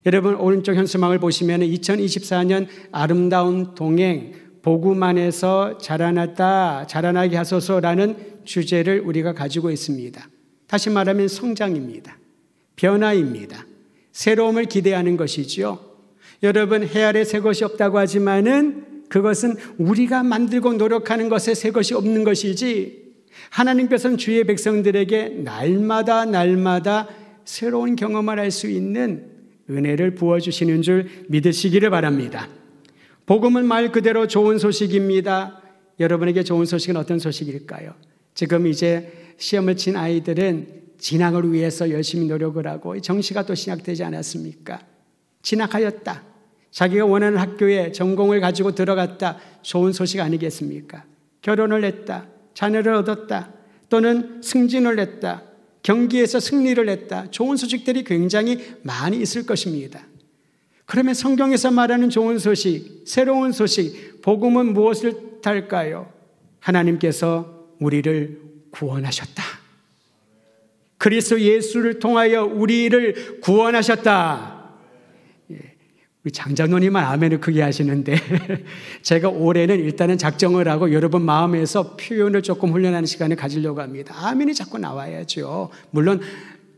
여러분 오른쪽 현수막을 보시면 2024년 아름다운 동행, 복음 안에서 자라나게 하소서라는 주제를 우리가 가지고 있습니다. 다시 말하면 성장입니다. 변화입니다. 새로움을 기대하는 것이지요. 여러분 해 아래 새 것이 없다고 하지만은 그것은 우리가 만들고 노력하는 것에 새 것이 없는 것이지, 하나님께서는 주의 백성들에게 날마다 새로운 경험을 할 수 있는 은혜를 부어주시는 줄 믿으시기를 바랍니다. 복음은 말 그대로 좋은 소식입니다. 여러분에게 좋은 소식은 어떤 소식일까요? 지금 이제 시험을 친 아이들은 진학을 위해서 열심히 노력을 하고 정시가 또 시작되지 않았습니까? 진학하였다. 자기가 원하는 학교에 전공을 가지고 들어갔다. 좋은 소식 아니겠습니까? 결혼을 했다. 자녀를 얻었다. 또는 승진을 했다. 경기에서 승리를 했다. 좋은 소식들이 굉장히 많이 있을 것입니다. 그러면 성경에서 말하는 좋은 소식, 새로운 소식, 복음은 무엇을 탈까요? 하나님께서 우리를 구원하셨다. 그리스도 예수를 통하여 우리를 구원하셨다. 우리 장장로님만 아멘을 크게 하시는데 제가 올해는 일단은 작정을 하고 여러분 마음에서 표현을 조금 훈련하는 시간을 가지려고 합니다. 아멘이 자꾸 나와야죠. 물론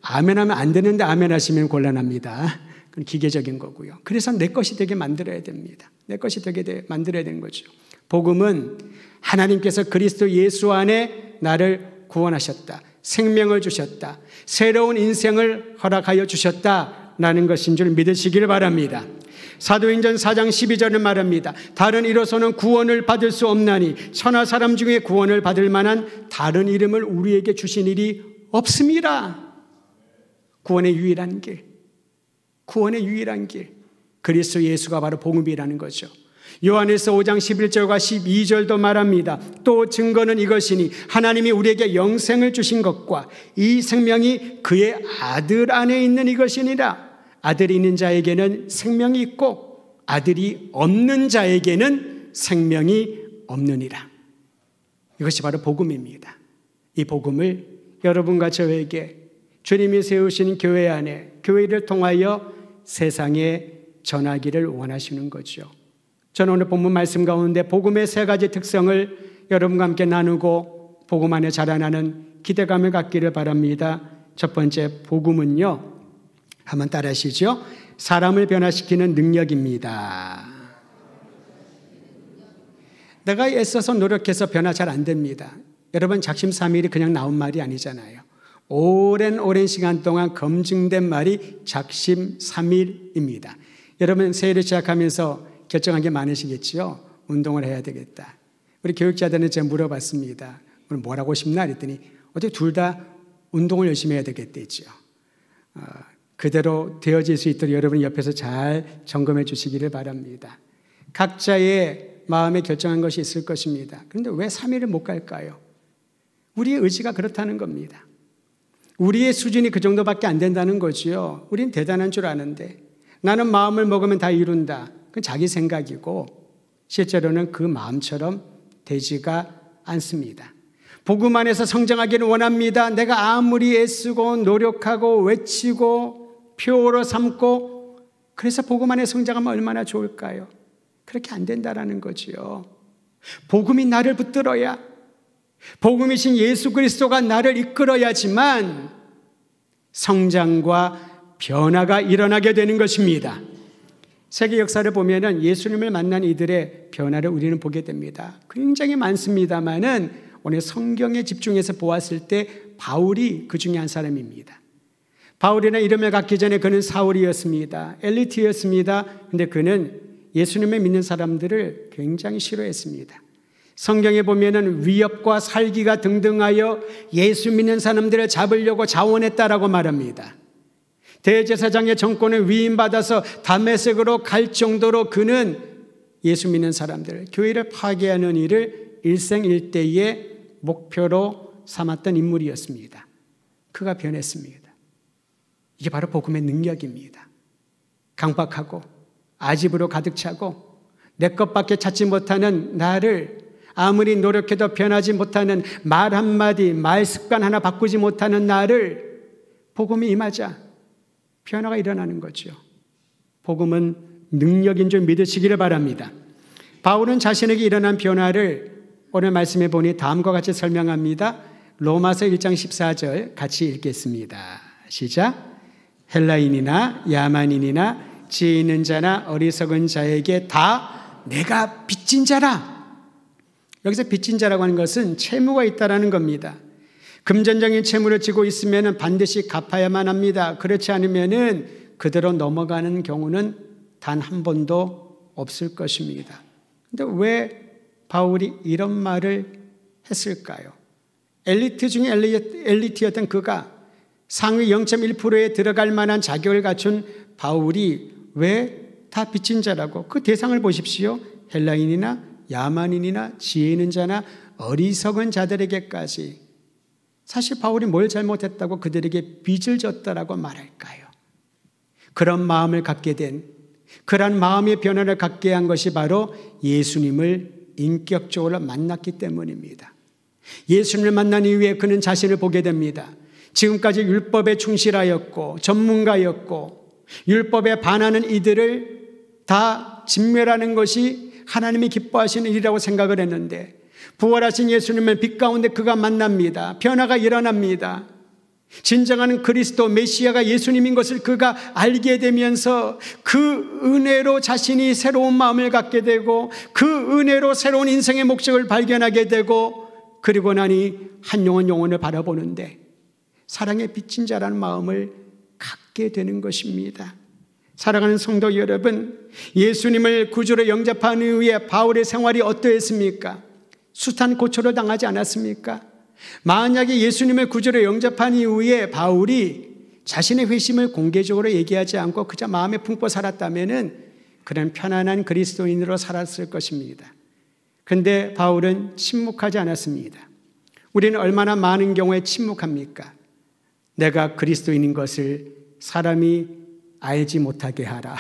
아멘하면 안 되는데 아멘 하시면 곤란합니다. 그건 기계적인 거고요. 그래서 내 것이 되게 만들어야 됩니다. 내 것이 되게 만들어야 되는 거죠. 복음은 하나님께서 그리스도 예수 안에 나를 구원하셨다. 생명을 주셨다. 새로운 인생을 허락하여 주셨다라는 것인 줄 믿으시길 바랍니다. 사도행전 4장 12절은 말합니다. 다른 이로서는 구원을 받을 수 없나니 천하 사람 중에 구원을 받을 만한 다른 이름을 우리에게 주신 일이 없습니다. 구원의 유일한 길, 구원의 유일한 길, 그리스도 예수가 바로 복음이라는 거죠. 요한일서 5장 11절과 12절도 말합니다. 또 증거는 이것이니 하나님이 우리에게 영생을 주신 것과 이 생명이 그의 아들 안에 있는 이것이니라. 아들이 있는 자에게는 생명이 있고 아들이 없는 자에게는 생명이 없느니라. 이것이 바로 복음입니다. 이 복음을 여러분과 저에게 주님이 세우신 교회 안에, 교회를 통하여 세상에 전하기를 원하시는 거죠. 저는 오늘 본문 말씀 가운데 복음의 세 가지 특성을 여러분과 함께 나누고 복음 안에 자라나는 기대감을 갖기를 바랍니다. 첫 번째, 복음은요, 한번 따라 하시죠. 사람을 변화시키는 능력입니다. 내가 애써서 노력해서 변화 잘 안 됩니다. 여러분 작심삼일이 그냥 나온 말이 아니잖아요. 오랜 시간 동안 검증된 말이 작심삼일입니다. 여러분 새해를 시작하면서 결정한 게 많으시겠지요. 운동을 해야 되겠다. 우리 교육자들은 제가 물어봤습니다. 오늘 뭘 하고 싶나 그랬더니 어떻게 둘 다 운동을 열심히 해야 되겠대죠. 그대로 되어질 수 있도록 여러분 옆에서 잘 점검해 주시기를 바랍니다. 각자의 마음에 결정한 것이 있을 것입니다. 그런데 왜 3일을 못 갈까요? 우리의 의지가 그렇다는 겁니다. 우리의 수준이 그 정도밖에 안 된다는 거지요. 우린 대단한 줄 아는데 나는 마음을 먹으면 다 이룬다. 그건 자기 생각이고 실제로는 그 마음처럼 되지가 않습니다. 복음 안에서 성장하기를 원합니다. 내가 아무리 애쓰고 노력하고 외치고 표로 삼고 그래서 복음 안에 성장하면 얼마나 좋을까요? 그렇게 안 된다라는 거지요. 복음이 나를 붙들어야, 복음이신 예수 그리스도가 나를 이끌어야지만 성장과 변화가 일어나게 되는 것입니다. 세계 역사를 보면은 예수님을 만난 이들의 변화를 우리는 보게 됩니다. 굉장히 많습니다만은 오늘 성경에 집중해서 보았을 때 바울이 그 중에 한 사람입니다. 바울이라는 이름을 갖기 전에 그는 사울이었습니다. 엘리트였습니다. 근데 그는 예수님을 믿는 사람들을 굉장히 싫어했습니다. 성경에 보면은 위협과 살기가 등등하여 예수 믿는 사람들을 잡으려고 자원했다라고 말합니다. 대제사장의 정권을 위임받아서 다메섹으로 갈 정도로 그는 예수 믿는 사람들, 교회를 파괴하는 일을 일생일대의 목표로 삼았던 인물이었습니다. 그가 변했습니다. 이게 바로 복음의 능력입니다. 강박하고 아집으로 가득 차고 내 것밖에 찾지 못하는 나를, 아무리 노력해도 변하지 못하는 말 한마디, 말 습관 하나 바꾸지 못하는 나를 복음이 임하자 변화가 일어나는 거죠. 복음은 능력인 줄 믿으시기를 바랍니다. 바울은 자신에게 일어난 변화를 오늘 말씀해 보니 다음과 같이 설명합니다. 로마서 1장 14절 같이 읽겠습니다. 시작. 헬라인이나 야만인이나 지혜 있는 자나 어리석은 자에게 다 내가 빚진 자라. 여기서 빚진 자라고 하는 것은 채무가 있다라는 겁니다. 금전적인 채무를 지고 있으면 반드시 갚아야만 합니다. 그렇지 않으면 그대로 넘어가는 경우는 단 한 번도 없을 것입니다. 그런데 왜 바울이 이런 말을 했을까요? 엘리트 중에 엘리트였던 그가 상위 0.1%에 들어갈 만한 자격을 갖춘 바울이 왜 다 빚진 자라고? 그 대상을 보십시오. 헬라인이나 야만인이나 지혜 있는 자나 어리석은 자들에게까지. 사실 바울이 뭘 잘못했다고 그들에게 빚을 졌다라고 말할까요? 그런 마음을 갖게 된, 그런 마음의 변화를 갖게 한 것이 바로 예수님을 인격적으로 만났기 때문입니다. 예수님을 만난 이후에 그는 자신을 보게 됩니다. 지금까지 율법에 충실하였고 전문가였고 율법에 반하는 이들을 다 진멸하는 것이 하나님이 기뻐하시는 일이라고 생각을 했는데 부활하신 예수님을 빛 가운데 그가 만납니다. 변화가 일어납니다. 진정한 그리스도 메시아가 예수님인 것을 그가 알게 되면서 그 은혜로 자신이 새로운 마음을 갖게 되고 그 은혜로 새로운 인생의 목적을 발견하게 되고 그리고 나니 한 영혼을 바라보는데 사랑에 빚진 자라는 마음을 갖게 되는 것입니다. 사랑하는 성도 여러분, 예수님을 구주로 영접한 이후에 바울의 생활이 어떠했습니까? 숱한 고초를 당하지 않았습니까? 만약에 예수님을 구주로 영접한 이후에 바울이 자신의 회심을 공개적으로 얘기하지 않고 그저 마음에 품고 살았다면 그런 편안한 그리스도인으로 살았을 것입니다. 그런데 바울은 침묵하지 않았습니다. 우리는 얼마나 많은 경우에 침묵합니까? 내가 그리스도인인 것을 사람이 알지 못하게 하라.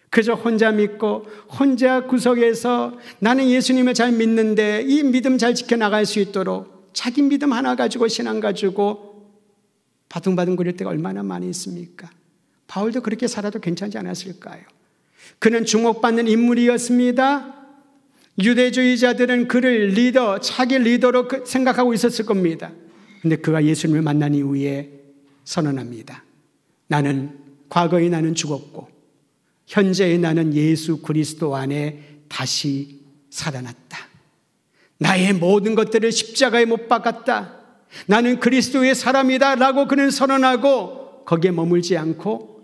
그저 혼자 믿고 혼자 구석에서 나는 예수님을 잘 믿는데 이 믿음 잘 지켜나갈 수 있도록 자기 믿음 하나 가지고 신앙 가지고 바둥바둥거릴 때가 얼마나 많이 있습니까? 바울도 그렇게 살아도 괜찮지 않았을까요? 그는 주목받는 인물이었습니다. 유대주의자들은 그를 리더, 차기 리더로 생각하고 있었을 겁니다. 그런데 그가 예수님을 만난 이후에 선언합니다. 과거의 나는 죽었고 현재의 나는 예수 그리스도 안에 다시 살아났다. 나의 모든 것들을 십자가에 못 박았다. 나는 그리스도의 사람이다 라고 그는 선언하고 거기에 머물지 않고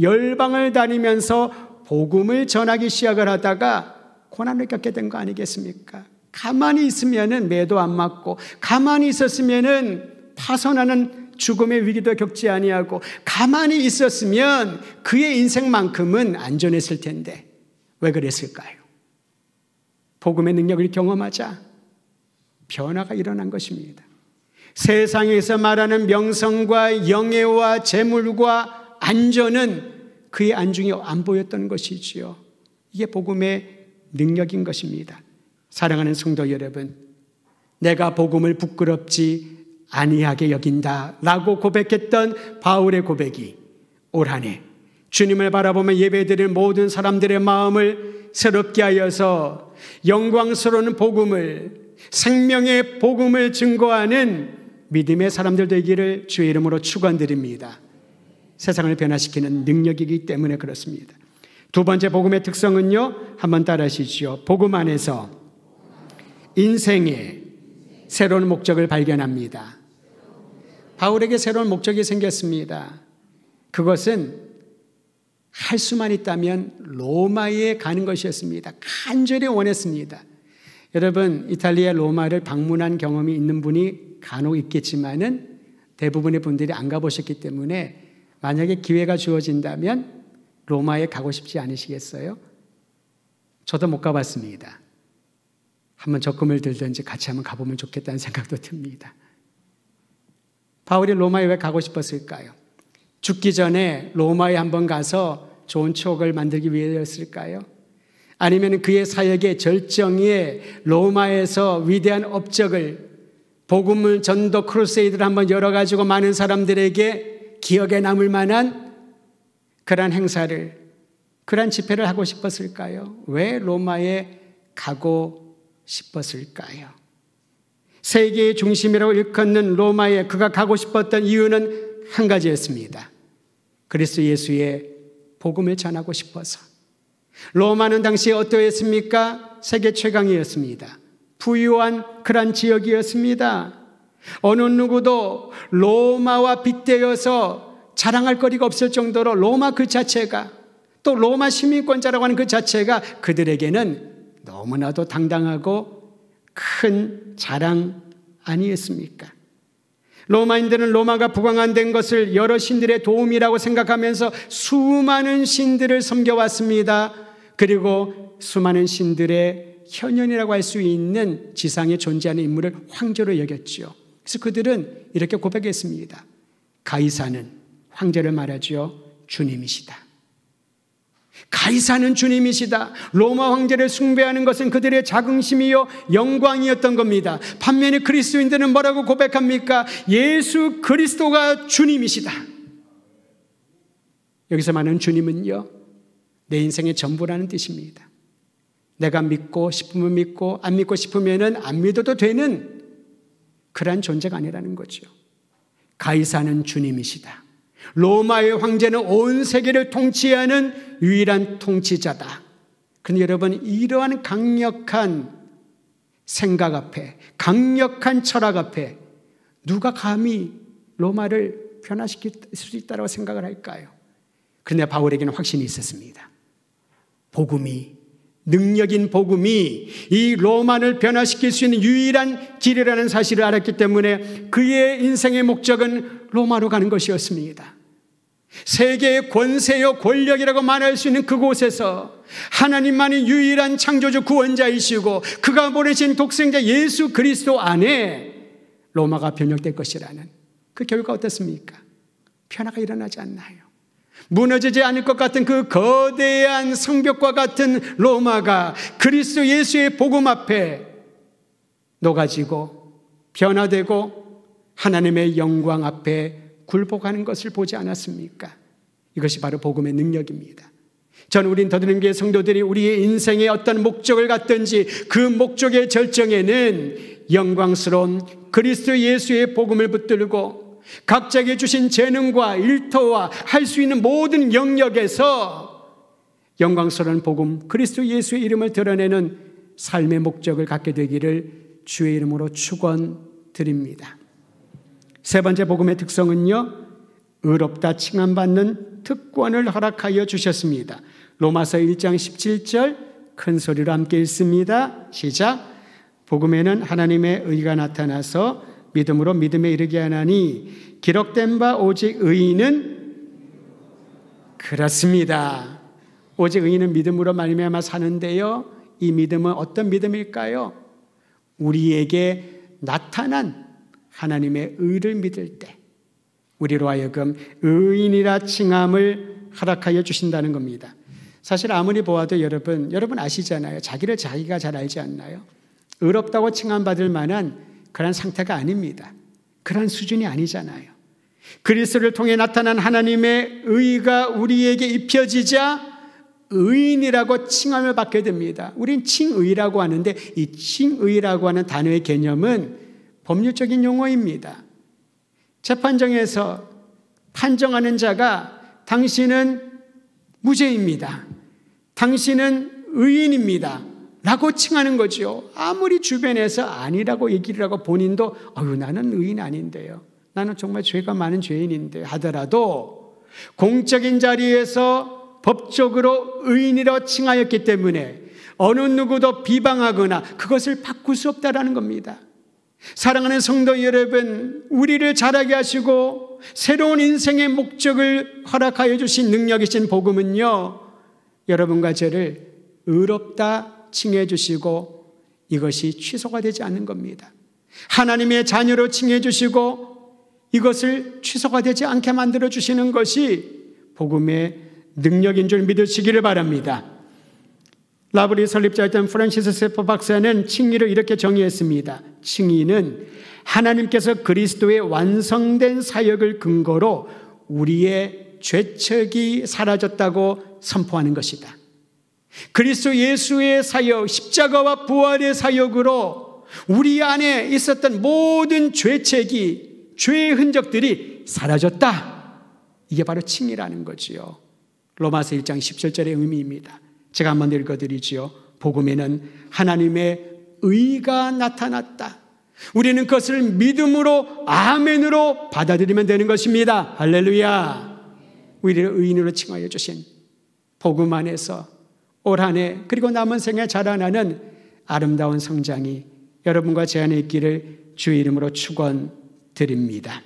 열방을 다니면서 복음을 전하기 시작을 하다가 고난을 겪게 된 거 아니겠습니까? 가만히 있으면은 매도 안 맞고 가만히 있었으면은 파손하는 죽음의 위기도 겪지 아니하고 가만히 있었으면 그의 인생만큼은 안전했을 텐데 왜 그랬을까요? 복음의 능력을 경험하자 변화가 일어난 것입니다. 세상에서 말하는 명성과 영예와 재물과 안전은 그의 안중에 안 보였던 것이지요. 이게 복음의 능력인 것입니다. 사랑하는 성도 여러분, 내가 복음을 부끄럽지 아니하게 여긴다 라고 고백했던 바울의 고백이 올 한 해 주님을 바라보며 예배드릴 모든 사람들의 마음을 새롭게 하여서 영광스러운 복음을, 생명의 복음을 증거하는 믿음의 사람들 되기를 주의 이름으로 축원드립니다. 세상을 변화시키는 능력이기 때문에 그렇습니다. 두 번째 복음의 특성은요, 한번 따라하시죠. 복음 안에서 인생의 새로운 목적을 발견합니다. 바울에게 새로운 목적이 생겼습니다. 그것은 할 수만 있다면 로마에 가는 것이었습니다. 간절히 원했습니다. 여러분, 이탈리아 로마를 방문한 경험이 있는 분이 간혹 있겠지만은 대부분의 분들이 안 가보셨기 때문에 만약에 기회가 주어진다면 로마에 가고 싶지 않으시겠어요? 저도 못 가봤습니다. 한번 적금을 들든지 같이 한번 가보면 좋겠다는 생각도 듭니다. 바울이 로마에 왜 가고 싶었을까요? 죽기 전에 로마에 한번 가서 좋은 추억을 만들기 위해였을까요? 아니면 그의 사역의 절정에 로마에서 위대한 업적을, 복음을 전도 크루세이드를 한번 열어가지고 많은 사람들에게 기억에 남을 만한 그러한 행사를, 그러한 집회를 하고 싶었을까요? 왜 로마에 가고 싶었을까요? 세계의 중심이라고 일컫는 로마에 그가 가고 싶었던 이유는 한 가지였습니다. 그리스도 예수의 복음을 전하고 싶어서. 로마는 당시에 어떠했습니까? 세계 최강이었습니다. 부유한 그런 지역이었습니다. 어느 누구도 로마와 빗대어서 자랑할 거리가 없을 정도로 로마 그 자체가, 또 로마 시민권자라고 하는 그 자체가 그들에게는 너무나도 당당하고 큰 자랑 아니었습니까? 로마인들은 로마가 부강화된 것을 여러 신들의 도움이라고 생각하면서 수많은 신들을 섬겨왔습니다. 그리고 수많은 신들의 현현이라고 할 수 있는 지상에 존재하는 인물을 황제로 여겼죠. 그래서 그들은 이렇게 고백했습니다. 가이사는, 황제를 말하죠, 주님이시다. 가이사는 주님이시다. 로마 황제를 숭배하는 것은 그들의 자긍심이요 영광이었던 겁니다. 반면에 그리스도인들은 뭐라고 고백합니까? 예수 그리스도가 주님이시다. 여기서 말하는 주님은요, 내 인생의 전부라는 뜻입니다. 내가 믿고 싶으면 믿고 안 믿고 싶으면 안 믿어도 되는 그러한 존재가 아니라는 거죠. 가이사는 주님이시다. 로마의 황제는 온 세계를 통치하는 유일한 통치자다. 그런데 여러분, 이러한 강력한 생각 앞에, 강력한 철학 앞에 누가 감히 로마를 변화시킬 수 있다고 생각을 할까요? 그런데 바울에게는 확신이 있었습니다. 복음이, 능력인 복음이 이 로마를 변화시킬 수 있는 유일한 길이라는 사실을 알았기 때문에 그의 인생의 목적은 로마로 가는 것이었습니다. 세계의 권세요 권력이라고 말할 수 있는 그곳에서 하나님만이 유일한 창조주 구원자이시고 그가 보내신 독생자 예수 그리스도 안에 로마가 변혁될 것이라는 그 결과 어떻습니까? 변화가 일어나지 않나요? 무너지지 않을 것 같은 그 거대한 성벽과 같은 로마가 그리스도 예수의 복음 앞에 녹아지고 변화되고 하나님의 영광 앞에 굴복하는 것을 보지 않았습니까? 이것이 바로 복음의 능력입니다. 저는 우린 더드림교회 성도들이 우리의 인생에 어떤 목적을 갖든지 그 목적의 절정에는 영광스러운 그리스도 예수의 복음을 붙들고 각자에게 주신 재능과 일터와 할 수 있는 모든 영역에서 영광스러운 복음 그리스도 예수의 이름을 드러내는 삶의 목적을 갖게 되기를 주의 이름으로 축원드립니다. 세 번째 복음의 특성은요, 의롭다 칭함받는 특권을 허락하여 주셨습니다. 로마서 1장 17절 큰 소리로 함께 읽습니다. 시작. 복음에는 하나님의 의가 나타나서 믿음으로 믿음에 이르게 하나니 기록된 바 오직 의인은 그렇습니다. 오직 의인은 믿음으로 말미암아 사는데요, 이 믿음은 어떤 믿음일까요? 우리에게 나타난 하나님의 의를 믿을 때 우리로 하여금 의인이라 칭함을 허락하여 주신다는 겁니다. 사실 아무리 보아도 여러분 아시잖아요. 자기를 자기가 잘 알지 않나요? 의롭다고 칭함받을 만한 그런 상태가 아닙니다. 그런 수준이 아니잖아요. 그리스도를 통해 나타난 하나님의 의가 우리에게 입혀지자 의인이라고 칭함을 받게 됩니다. 우린 칭의라고 하는데 이 칭의라고 하는 단어의 개념은 법률적인 용어입니다. 재판정에서 판정하는 자가 당신은 무죄입니다. 당신은 의인입니다. 라고 칭하는 거죠. 아무리 주변에서 아니라고 얘기를 하고 본인도 나는 의인 아닌데요. 나는 정말 죄가 많은 죄인인데 하더라도 공적인 자리에서 법적으로 의인이라고 칭하였기 때문에 어느 누구도 비방하거나 그것을 바꿀 수 없다라는 겁니다. 사랑하는 성도 여러분, 우리를 자라게 하시고 새로운 인생의 목적을 허락하여 주신 능력이신 복음은요, 여러분과 저를 의롭다 칭해 주시고 이것이 취소가 되지 않는 겁니다. 하나님의 자녀로 칭해 주시고 이것을 취소가 되지 않게 만들어 주시는 것이 복음의 능력인 줄 믿으시기를 바랍니다. 라브리 설립자였던 프란시스 세퍼 박사는 칭의를 이렇게 정의했습니다. 칭의는 하나님께서 그리스도의 완성된 사역을 근거로 우리의 죄책이 사라졌다고 선포하는 것이다. 그리스도 예수의 사역, 십자가와 부활의 사역으로 우리 안에 있었던 모든 죄책이, 죄의 흔적들이 사라졌다. 이게 바로 칭의라는 거지요. 로마서 1장 17절의 의미입니다. 제가 한번 읽어드리지요. 복음에는 하나님의 의가 나타났다. 우리는 그것을 믿음으로 아멘으로 받아들이면 되는 것입니다. 할렐루야. 우리를 의인으로 칭하여 주신 복음 안에서 올 한 해 그리고 남은 생에 자라나는 아름다운 성장이 여러분과 제 안에 있기를 주의 이름으로 축원드립니다.